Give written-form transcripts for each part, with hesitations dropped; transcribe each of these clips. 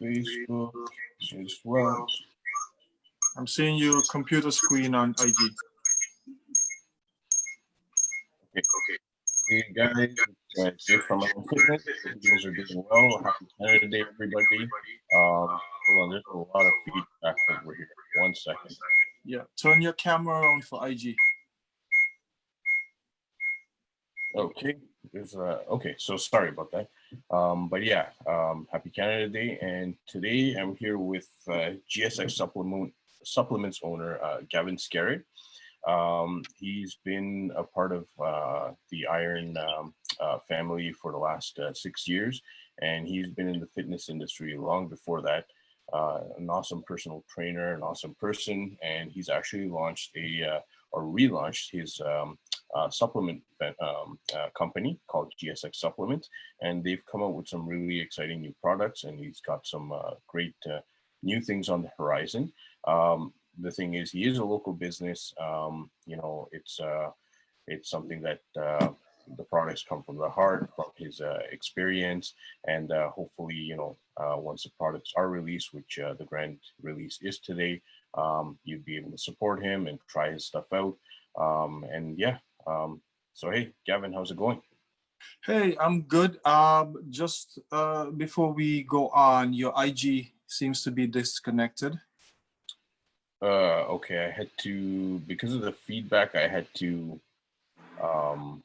Facebook as well. I'm seeing your computer screen on IG. Okay. Hey guys, it's Jay from my own fitness. Hope you guys are doing well. Happy Canada Day, everybody. Hold on, there's a lot of feedback over here. 1 second. Yeah, turn your camera on for IG. Okay, okay, so sorry about that. But yeah, happy Canada Day, and today I'm here with GSX Supplements owner Gavin Scarrett. He's been a part of the Iron family for the last 6 years, and he's been in the fitness industry long before that. An awesome personal trainer, an awesome person, and he's actually launched or relaunched his supplement company called GSX Supplements, and they've come out with some really exciting new products, and he's got some great new things on the horizon. The thing is, he is a local business. You know, it's something that the products come from the heart, from his experience, and hopefully, you know, once the products are released, which the grand release is today, you'd be able to support him and try his stuff out. And yeah, so hey, Gavin, how's it going? Hey, I'm good. Just before we go on, your IG seems to be disconnected. Okay, I had to, because of the feedback, I had to hold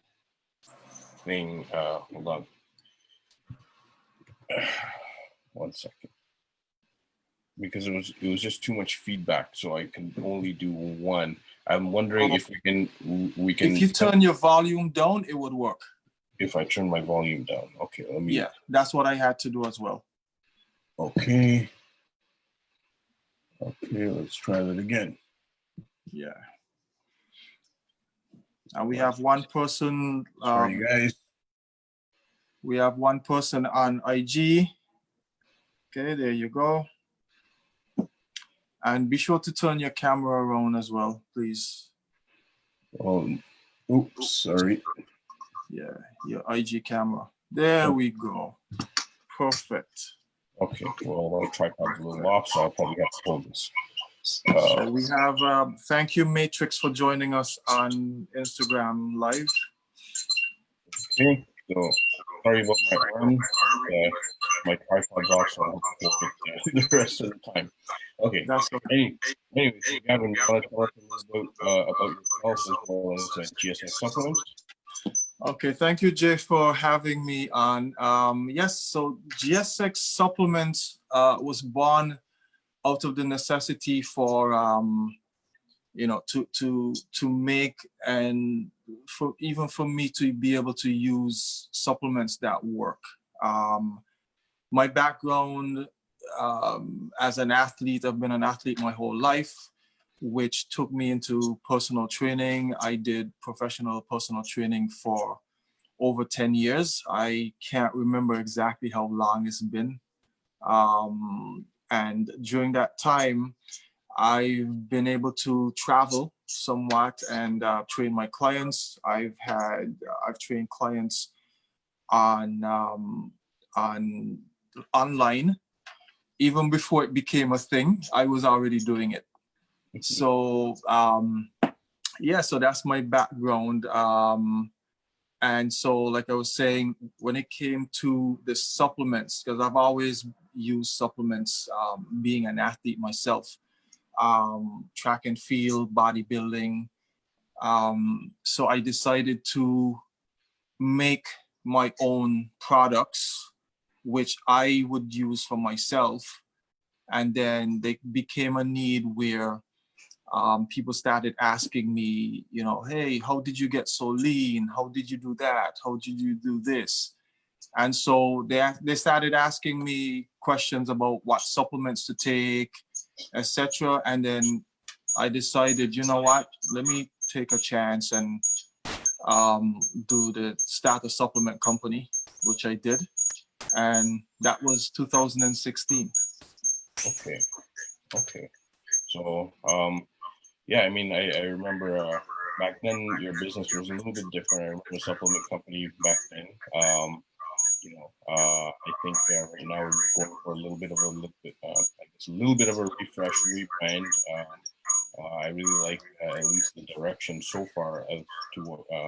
on. 1 second. Because it was just too much feedback, so I can only do one. I'm wondering if we can If you turn your volume down, it would work. If I turn my volume down. Okay, let me. Yeah, that's what I had to do as well. Okay. Okay, let's try that again. Yeah. And we have one person. Sorry, you guys. We have one person on IG. Okay, there you go. And be sure to turn your camera around as well, please. Oops, sorry. Yeah, your IG camera. There we go. Perfect. Okay, well, our tripod's a little off, so I'll probably have to hold this. So we have, thank you, Matrix, for joining us on Instagram Live. Okay, so sorry about my arm. My tripod's off, so I'll hold it the rest of the time. Okay, that's okay. Anyway, so Gavin, you want to tell us a little bit about yourself as well as GSX Supplements? Okay, thank you, Jay, for having me on. Yes, so GSX Supplements was born out of the necessity for you know, to make, and for even for me to be able to use supplements that work. My background as an athlete, I've been an athlete my whole life, which took me into personal training. I did professional personal training for over 10 years. I can't remember exactly how long it's been. And during that time, I've been able to travel somewhat and train my clients. I've trained clients on online. Even before it became a thing, I was already doing it. So yeah, so that's my background. And so, like I was saying, when it came to the supplements, because I've always used supplements, being an athlete myself, track and field, bodybuilding. So I decided to make my own products, which I would use for myself. And then they became a need where people started asking me, you know, hey, how did you get so lean? How did you do that? How did you do this? And so they started asking me questions about what supplements to take, etc. And then I decided, you know what, let me take a chance and start a supplement company, which I did. And that was 2016. Okay. So, yeah, I mean, I remember back then your business was a little bit different. I remember a supplement company back then. I think right now we're going for a little bit of a little bit of a refresh, rebrand. I really like at least the direction so far as to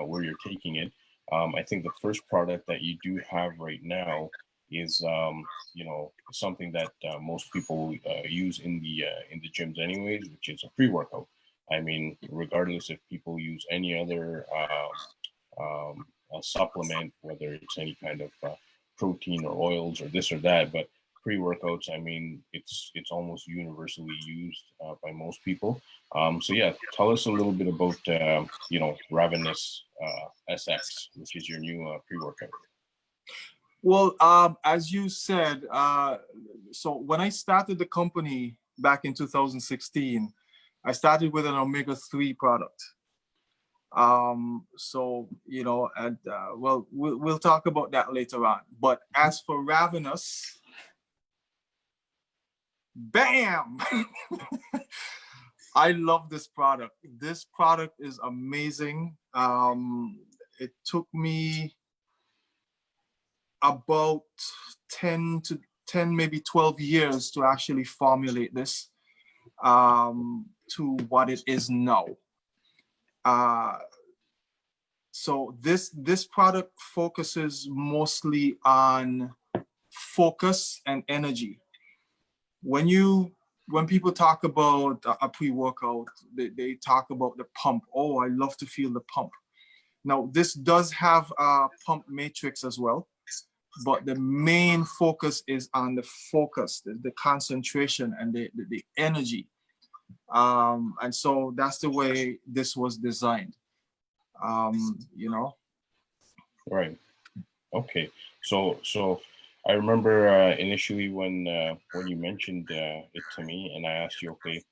where you're taking it. I think the first product that you do have right now is something that most people use in the gyms anyways, which is a pre-workout. I mean, regardless if people use any other a supplement, whether it's any kind of protein or oils or this or that, but pre-workouts, I mean, it's almost universally used by most people. So yeah, tell us a little bit about RAVINOUS-SX, which is your new pre-workout. Well, as you said, so when I started the company back in 2016, I started with an omega-3 product. So, and well, we'll talk about that later on. But as for Ravenous, bam! I love this product. This product is amazing. It took me about 10 maybe 12 years to actually formulate this to what it is now. So this product focuses mostly on focus and energy. When people talk about a pre-workout, they talk about the pump. Oh, I love to feel the pump. Now, this does have a pump matrix as well, but the main focus is on the focus, the concentration, and the energy. And so that's the way this was designed. Right. Okay. So I remember initially when you mentioned it to me, and I asked you, okay,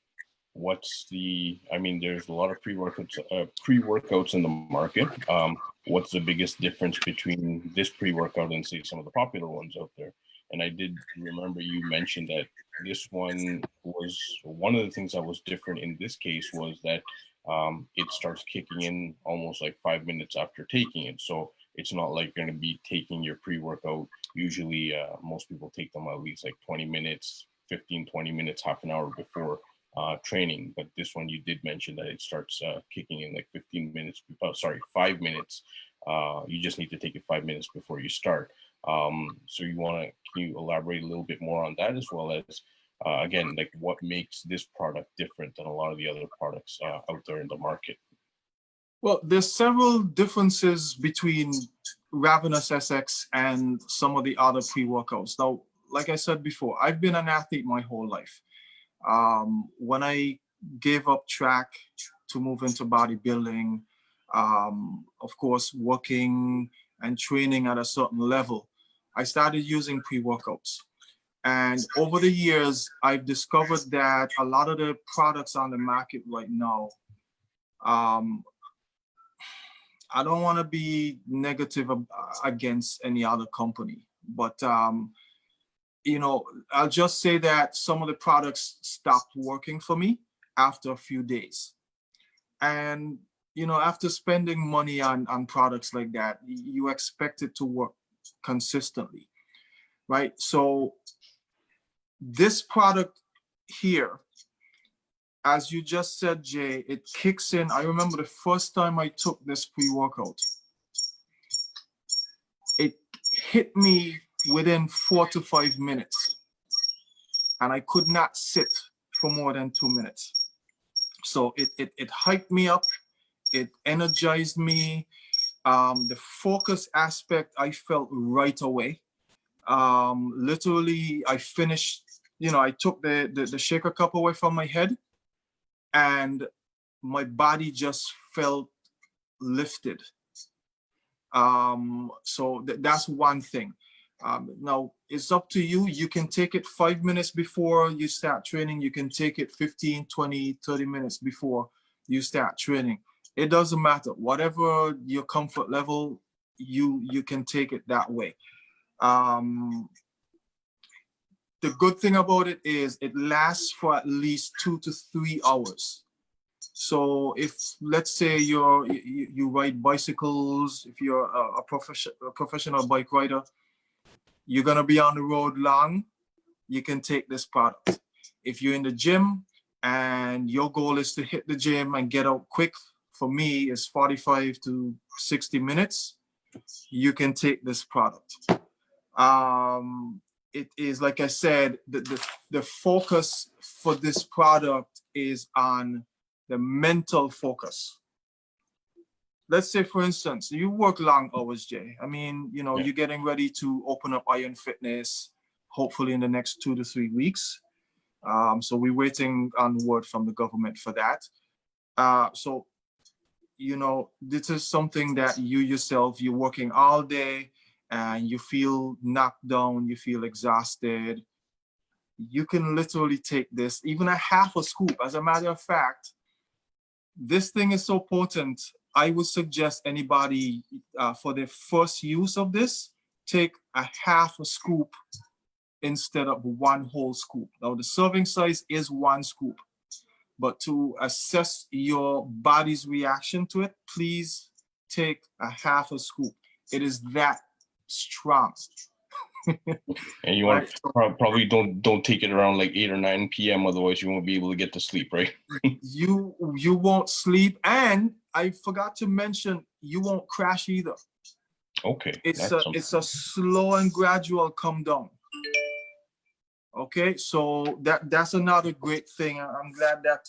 I mean, there's a lot of pre-workouts in the market. What's the biggest difference between this pre-workout and say some of the popular ones out there? And I did remember you mentioned that this one was one of the things that was different in this case was that it starts kicking in almost like 5 minutes after taking it. So it's not like you're going to be taking your pre-workout. Usually most people take them at least like 20 minutes, 15, 20 minutes, half an hour before training. But this one you did mention that it starts kicking in like 5 minutes. You just need to take it 5 minutes before you start. So can you elaborate a little bit more on that, as well as again, like what makes this product different than a lot of the other products out there in the market? Well, there's several differences between RAVINOUS-SX and some of the other pre-workouts. Now, like I said before, I've been an athlete my whole life. When I gave up track to move into bodybuilding, of course, working and training at a certain level, I started using pre-workouts. And over the years, I've discovered that a lot of the products on the market right now, I don't want to be negative against any other company, but I'll just say that some of the products stopped working for me after a few days. And, after spending money on products like that, you expect it to work consistently, right? So this product here, as you just said, Jay, it kicks in. I remember the first time I took this pre-workout, it hit me within 4 to 5 minutes, and I could not sit for more than 2 minutes. So it hyped me up, it energized me. The focus aspect I felt right away. Literally, I finished, I took the shaker cup away from my head, and my body just felt lifted. So that's one thing. Now, it's up to you. You can take it 5 minutes before you start training. You can take it 15, 20, 30 minutes before you start training. It doesn't matter. Whatever your comfort level, you can take it that way. The good thing about it is it lasts for at least 2 to 3 hours. So if, let's say you ride bicycles, if you're a professional bike rider, you're gonna be on the road long, you can take this product. If you're in the gym and your goal is to hit the gym and get out quick, for me, it's 45 to 60 minutes, you can take this product. It is, like I said, the focus for this product is on the mental focus. Let's say, for instance, you work long hours, Jay. I mean, you know, you're getting ready to open up Iron Fitness, hopefully in the next 2 to 3 weeks. So we're waiting on word from the government for that. So, you know, this is something that you yourself, you're working all day and you feel knocked down, you feel exhausted. You can literally take this, even a half a scoop. As a matter of fact, this thing is so potent, I would suggest anybody for their first use of this, take a half a scoop instead of one whole scoop. Now the serving size is 1 scoop, but to assess your body's reaction to it, please take a half a scoop. It is that strong. And you want to probably don't take it around like 8 or 9 p.m. Otherwise you won't be able to get to sleep, right? You won't sleep, and I forgot to mention, you won't crash either. Okay. It's a slow and gradual come down. Okay, so that's another great thing. I'm glad that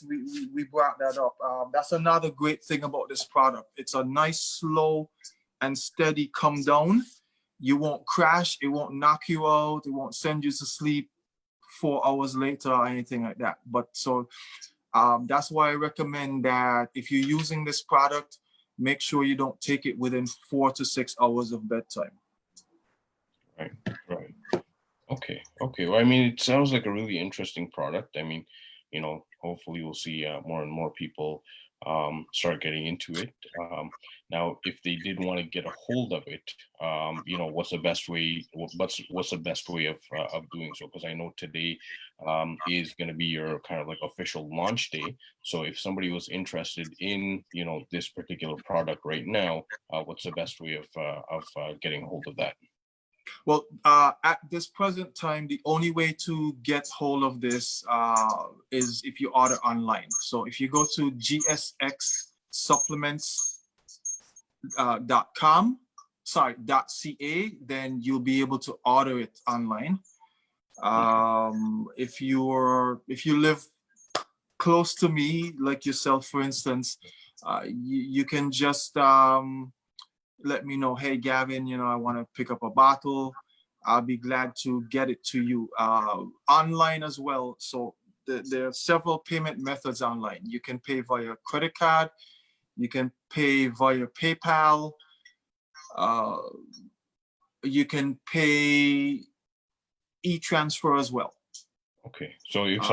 we brought that up. That's another great thing about this product. It's a nice, slow and steady come down. You won't crash, it won't knock you out, it won't send you to sleep 4 hours later or anything like that. But so that's why I recommend that if you're using this product, make sure you don't take it within 4 to 6 hours of bedtime. Right. Okay. Well, I mean, it sounds like a really interesting product. I mean, you know, hopefully we'll see more and more people start getting into it. Now, if they did want to get a hold of it, you know, what's the best way? What's the best way of doing so? Because I know today is going to be your kind of like official launch day. So if somebody was interested in, you know, this particular product right now, what's the best way of getting a hold of that? Well, at this present time, the only way to get hold of this is if you order online. So if you go to GSX Supplements .ca, then you'll be able to order it online. If you live close to me, like yourself, for instance, you can just let me know, hey Gavin, you know, I want to pick up a bottle. I'll be glad to get it to you online as well. So there are several payment methods online. You can pay via credit card, you can pay via PayPal, you can pay e-transfer as well. Okay, so if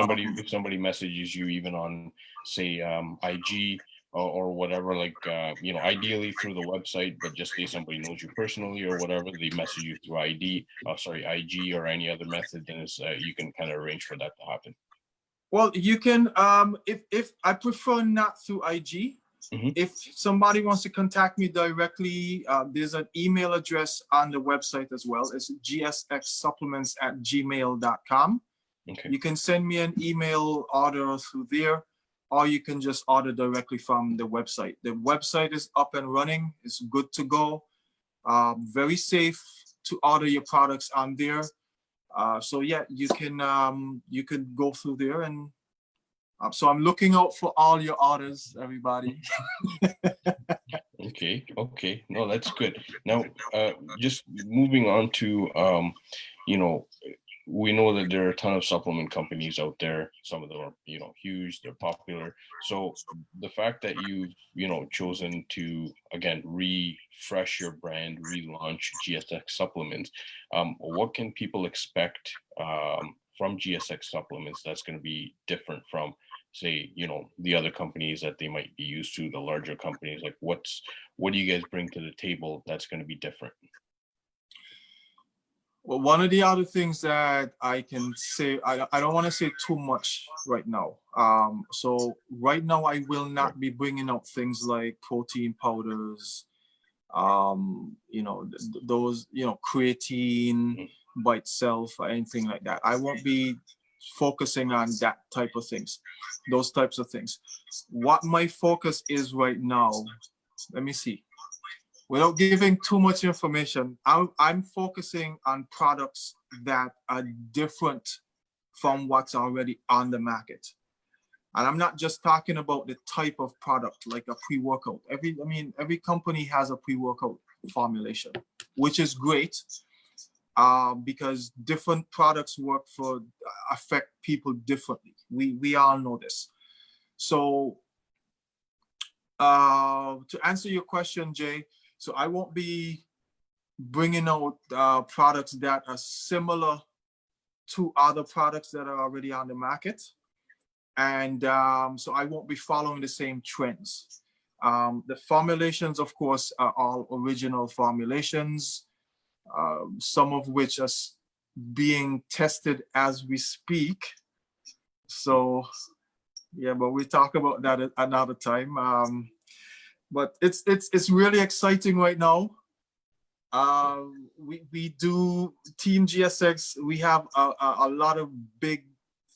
somebody messages you even on, say, IG or whatever, like you know, ideally through the website, but just say somebody knows you personally or whatever, they message you through IG or any other method, then it's, you can kind of arrange for that to happen. Well, you can, if I prefer not through IG. Mm-hmm. If somebody wants to contact me directly, there's an email address on the website as well. It's gsxsupplements@gmail.com. Okay. You can send me an email order through there, or you can just order directly from the website. The website is up and running. It's good to go. Very safe to order your products on there. So yeah, you can go through there, and so I'm looking out for all your orders, everybody. Okay. No, that's good. Now, just moving on to, you know, we know that there are a ton of supplement companies out there. Some of them are, you know, huge, they're popular. So the fact that you've, you know, chosen to, again, refresh your brand, relaunch GSX Supplements, what can people expect from GSX Supplements that's going to be different from, say, you know, the other companies that they might be used to, the larger companies? Like what do you guys bring to the table that's going to be different? Well, one of the other things that I can say, I don't want to say too much right now. So right now I will not be bringing out things like protein powders, you know, those, you know, creatine, by itself or anything like that. I won't be focusing on that type of things, those types of things. What my focus is right now, let me see. Without giving too much information, I'm focusing on products that are different from what's already on the market. And I'm not just talking about the type of product like a pre-workout. Every company has a pre-workout formulation, which is great because different products affect people differently. We all know this. So to answer your question, Jay, so I won't be bringing out products that are similar to other products that are already on the market. And so I won't be following the same trends. The formulations, of course, are all original formulations, some of which are being tested as we speak. So, yeah, but we talk about that at another time. But it's really exciting right now. We do Team GSX. We have a lot of big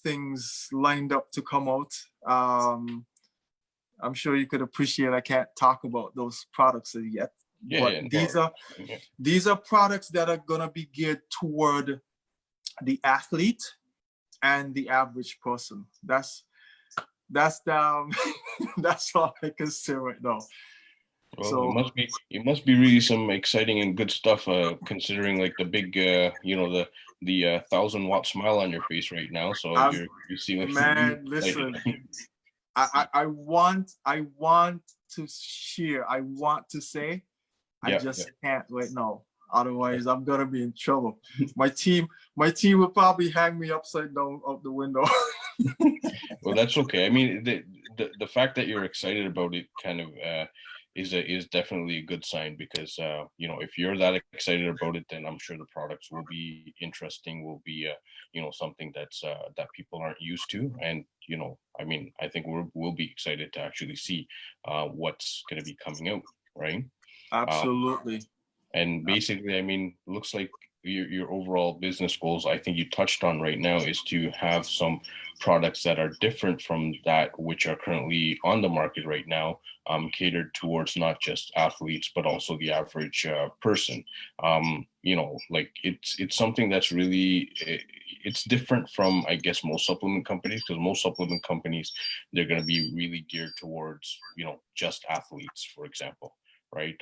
things lined up to come out. I'm sure you could appreciate I can't talk about those products yet. These are products that are gonna be geared toward the athlete and the average person. That's that's all I can say right now. Well, So it must be really some exciting and good stuff, considering like the big, the 1,000-watt smile on your face right now. So you see, like, man, listen, I want to share. I want to say, I just can't right now. Otherwise, I'm gonna be in trouble. My team will probably hang me upside down out the window. Well, that's okay. I mean, the fact that you're excited about it kind of is definitely a good sign, because if you're that excited about it, then I'm sure the products will be interesting, will be something that's that people aren't used to. And I mean, I think we'll be excited to actually see what's going to be coming out, right? Absolutely. And basically, I mean, looks like your overall business goals, I think you touched on right now, is to have some products that are different from that which are currently on the market right now, catered towards not just athletes but also the average person. Like it's something that's really it's different from, I guess, most supplement companies, because most supplement companies, they're going to be really geared towards just athletes, for example, right?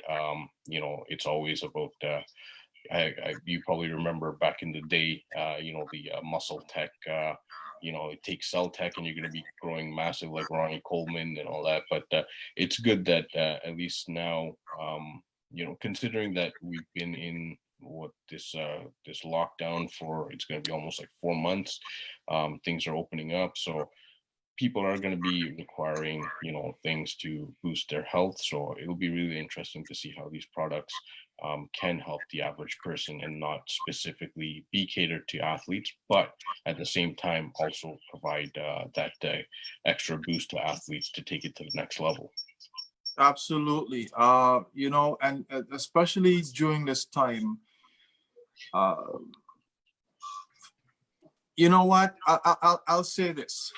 It's always about you probably remember back in the day, the muscle tech, it takes cell tech and you're going to be growing massive like Ronnie Coleman and all that. But it's good that at least now, considering that we've been in this lockdown for, it's going to be almost like 4 months, things are opening up. So people are going to be requiring, things to boost their health. So it'll be really interesting to see how these products can help the average person and not specifically be catered to athletes, but at the same time also provide that extra boost to athletes to take it to the next level. Absolutely. And especially during this time, you know what? I'll say this.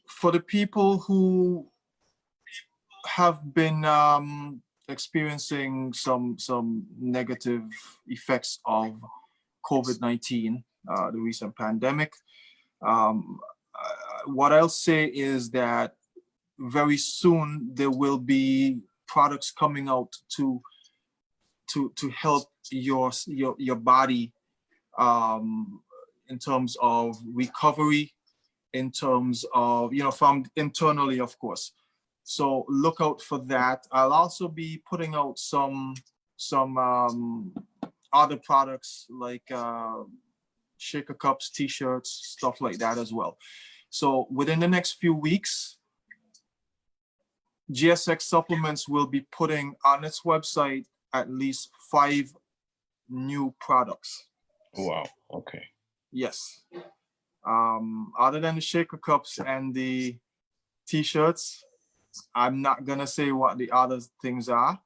For the people who have been experiencing some negative effects of COVID-19, the recent pandemic, what I'll say is that very soon there will be products coming out to help your body in terms of recovery, in terms of from internally, of course. So look out for that. I'll also be putting out some other products like shaker cups, t-shirts, stuff like that as well. So within the next few weeks, GSX Supplements will be putting on its website at least 5 new products. Wow. Okay. Yes. Other than the shaker cups and the t-shirts, I'm not gonna say what the other things are,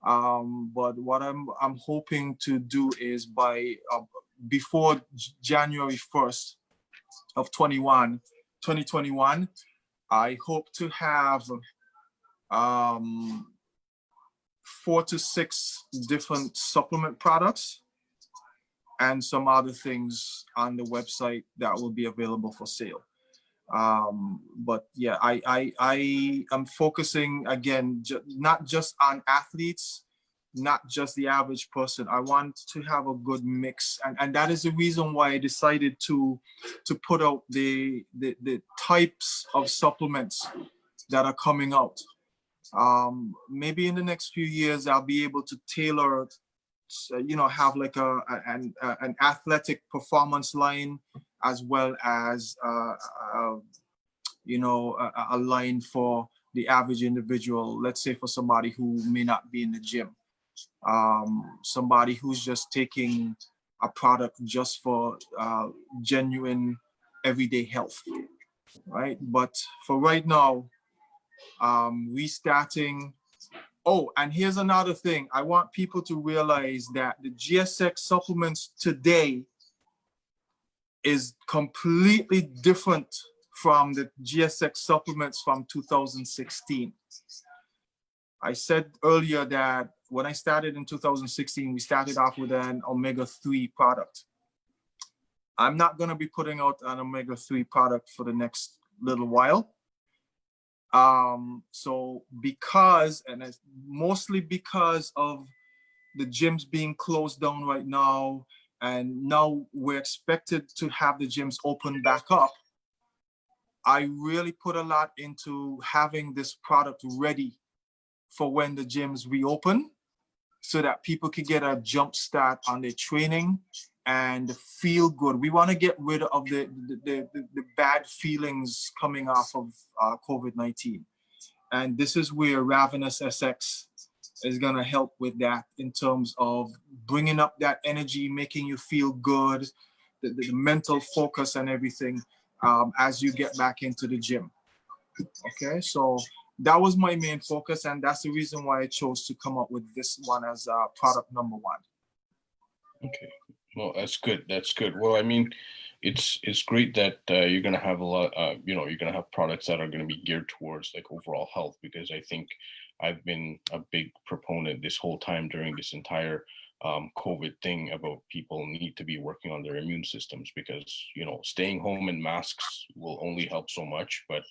But what I'm hoping to do is by before January 1st of 2021, I hope to have 4 to 6 different supplement products and some other things on the website that will be available for sale. But yeah, I am focusing again, not just on athletes, not just the average person. I want to have a good mix, and that is the reason why I decided to put out the types of supplements that are coming out. Maybe in the next few years, I'll be able to tailor, have like an athletic performance line, as well as a line for the average individual. Let's say for somebody who may not be in the gym, somebody who's just taking a product just for genuine everyday health, right? But for right now, restarting. Oh, and here's another thing. I want people to realize that the GSX supplements today is completely different from the GSX supplements from 2016. I said earlier that when I started in 2016, we started off with an omega-3 product. I'm not going to be putting out an omega-3 product for the next little while. So because, and it's mostly because of the gyms being closed down right now, and now we're expected to have the gyms open back up, I really put a lot into having this product ready for when the gyms reopen, so that people could get a jump start on their training and feel good. We want to get rid of the bad feelings coming off of COVID-19. And this is where RAVINOUS-SX is going to help with that, in terms of bringing up that energy, making you feel good, the mental focus and everything, as you get back into the gym. Okay, so that was my main focus, and that's the reason why I chose to come up with this one as product number 1. Okay, well, that's good. That's good. Well, I mean, it's great that you're gonna have a lot. You're gonna have products that are gonna be geared towards like overall health, because I think I've been a big proponent this whole time during this entire COVID thing about people need to be working on their immune systems, because staying home in masks will only help so much. But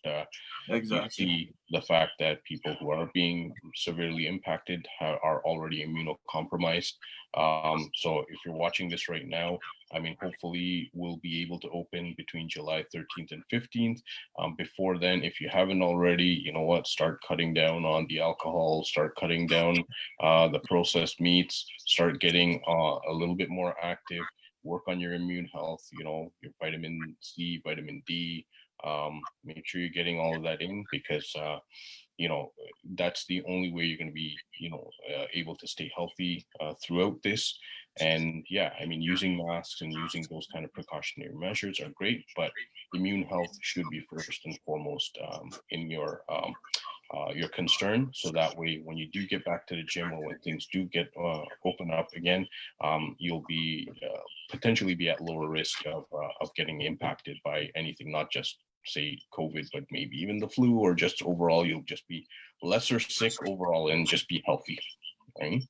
you Exactly. see the fact that people who are being severely impacted are already immunocompromised. So if you're watching this right now, I mean, hopefully we'll be able to open between July 13th and 15th. Before then, if you haven't already, you know what, start cutting down on the alcohol, start cutting down the processed meats, start getting a little bit more active, work on your immune health, your vitamin C, vitamin D. Make sure you're getting all of that in, because that's the only way you're going to be able to stay healthy throughout this. And yeah, I mean, using masks and using those kind of precautionary measures are great, but immune health should be first and foremost in your concern, so that way when you do get back to the gym, or when things do get open up again, you'll be potentially be at lower risk of getting impacted by anything, not just say COVID, but maybe even the flu, or just overall you'll just be lesser sick overall and just be healthy, right?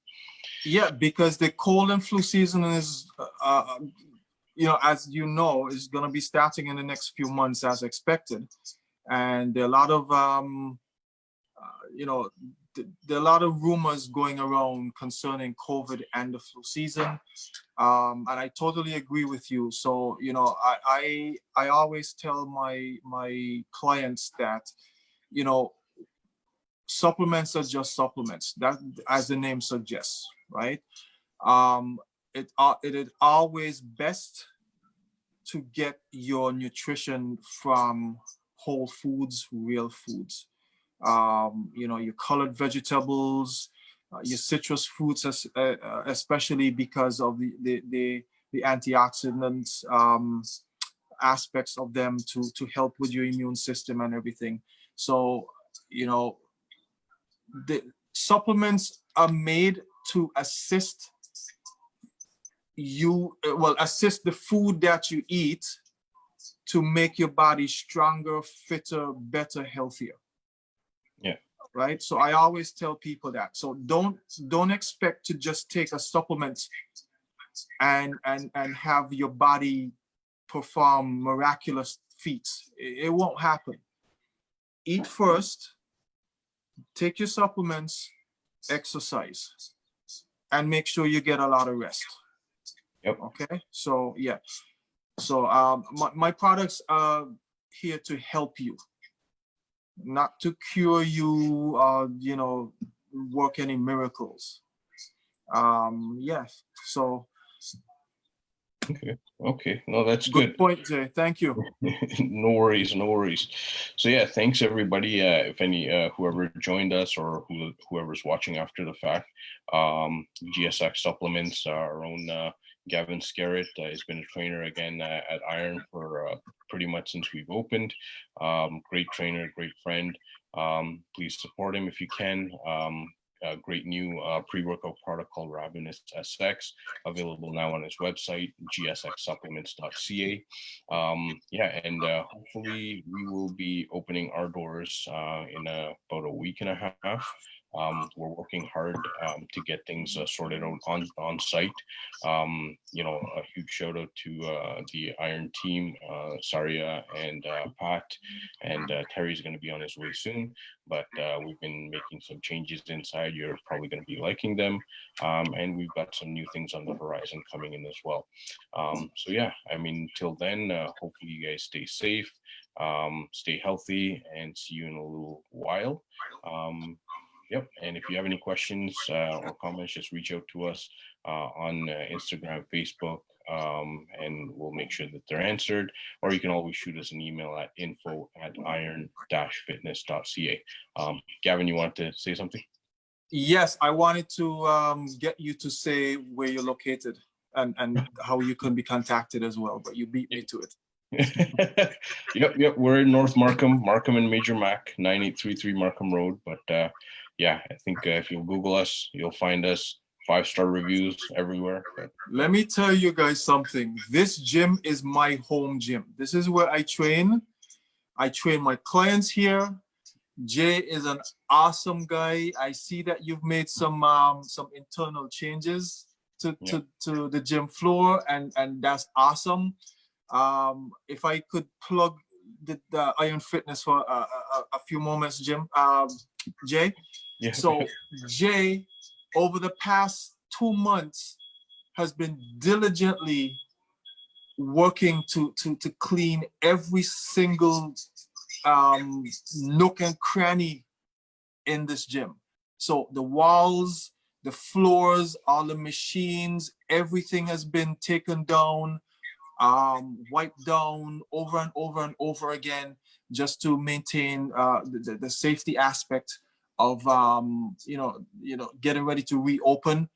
Yeah, because the cold and flu season is, as is going to be starting in the next few months as expected. And there are a lot of, there are a lot of rumors going around concerning COVID and the flu season. And I totally agree with you. So, I always tell my clients that, supplements are just supplements, that, as the name suggests, right? It is always best to get your nutrition from whole foods, real foods. Your colored vegetables, your citrus fruits, especially because of the antioxidants aspects of them to help with your immune system and everything. So, supplements are made to assist you, assist the food that you eat to make your body stronger, fitter, better, healthier. Yeah. Right. So I always tell people that. So don't expect to just take a supplement and have your body perform miraculous feats. It won't happen. Eat first, take your supplements, exercise, and make sure you get a lot of rest. Yep. Okay. So yeah. So my products are here to help you, not to cure you, you know, work any miracles. Yes. So Okay. No, that's good. Point, Jay. Thank you. No worries, no worries. So yeah, thanks everybody. If any whoever joined us or whoever's watching after the fact, GSX Supplements, our own Gavin Scarrett has been a trainer again at Iron for pretty much since we've opened. Great trainer, great friend. Please support him if you can. A great new pre-workout product called RAVINOUS-SX, available now on his website, gsxsupplements.ca. Yeah, and hopefully we will be opening our doors in about a week and a half. We're working hard to get things sorted out on site. You know, a huge shout out to the Iron team, Saria and Pat, and Terry's going to be on his way soon. But we've been making some changes inside. You're probably going to be liking them, and we've got some new things on the horizon coming in as well. So yeah, I mean, till then, hopefully you guys stay safe, stay healthy, and see you in a little while. Yep. And if you have any questions or comments, just reach out to us on Instagram, Facebook, and we'll make sure that they're answered. Or you can always shoot us an email at info@iron-fitness.ca. Gavin, you wanted to say something? Yes, I wanted to get you to say where you're located and how you can be contacted as well, but you beat me to it. Yep. We're in North Markham and Major Mac, 9833 Markham Road. But yeah, I think if you Google us, you'll find us. 5-star reviews everywhere. Let me tell you guys something. This gym is my home gym. This is where I train. I train my clients here. Jay is an awesome guy. I see that you've made some internal changes to the gym floor, and that's awesome. If I could plug the Iron Fitness for a few moments, Jay. Yeah. So Jay, over the past 2 months, has been diligently working to clean every single nook and cranny in this gym. So the walls, the floors, all the machines, everything has been taken down, wiped down over and over and over again, just to maintain the safety aspect of you know, getting ready to reopen.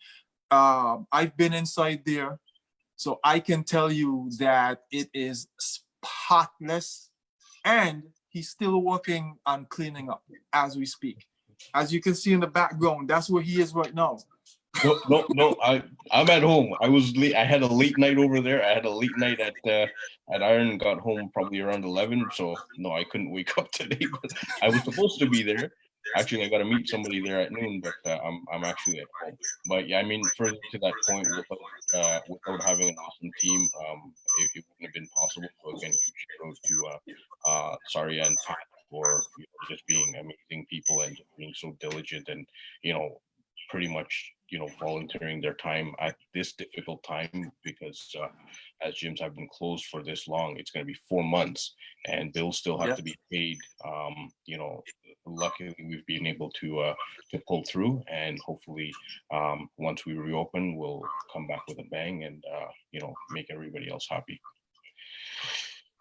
I've been inside there, so I can tell you that it is spotless, and he's still working on cleaning up as we speak. As you can see in the background, that's where he is right now. No. I'm at home. I was late. I had a late night over there. I had a late night at Iron. Got home probably around 11. So no, I couldn't wake up today. But I was supposed to be there. Actually, I got to meet somebody there at noon. But I'm actually at home. But yeah, I mean, further to that point, without having an awesome team, it wouldn't have been possible. So again, huge shout out to Saria and Pat for just being amazing people and just being so diligent and pretty much volunteering their time at this difficult time, because as gyms have been closed for this long, it's going to be 4 months and bills still have to be paid. Luckily we've been able to pull through, and hopefully once we reopen, we'll come back with a bang and make everybody else happy.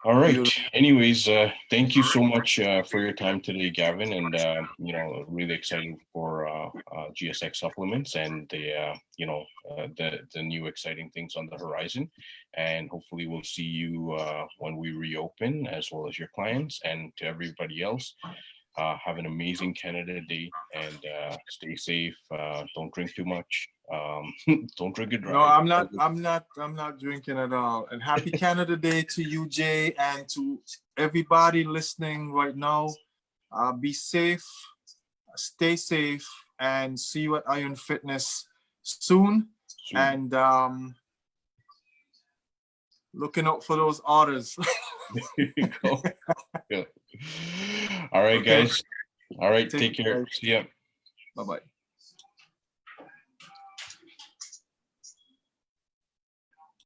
All right. Anyways, thank you so much for your time today, Gavin, and really exciting for GSX Supplements and the new exciting things on the horizon. And hopefully we'll see you when we reopen, as well as your clients, and to everybody else. Have an amazing Canada Day, and stay safe. Don't drink too much. Don't drink and drive. No, I'm not drinking at all. And happy Canada Day to you, Jay, and to everybody listening right now. Be safe, stay safe, and see you at Iron Fitness soon. And looking out for those orders. There you go. Yeah. All right, Okay. guys. All right, take care. See ya. Bye-bye.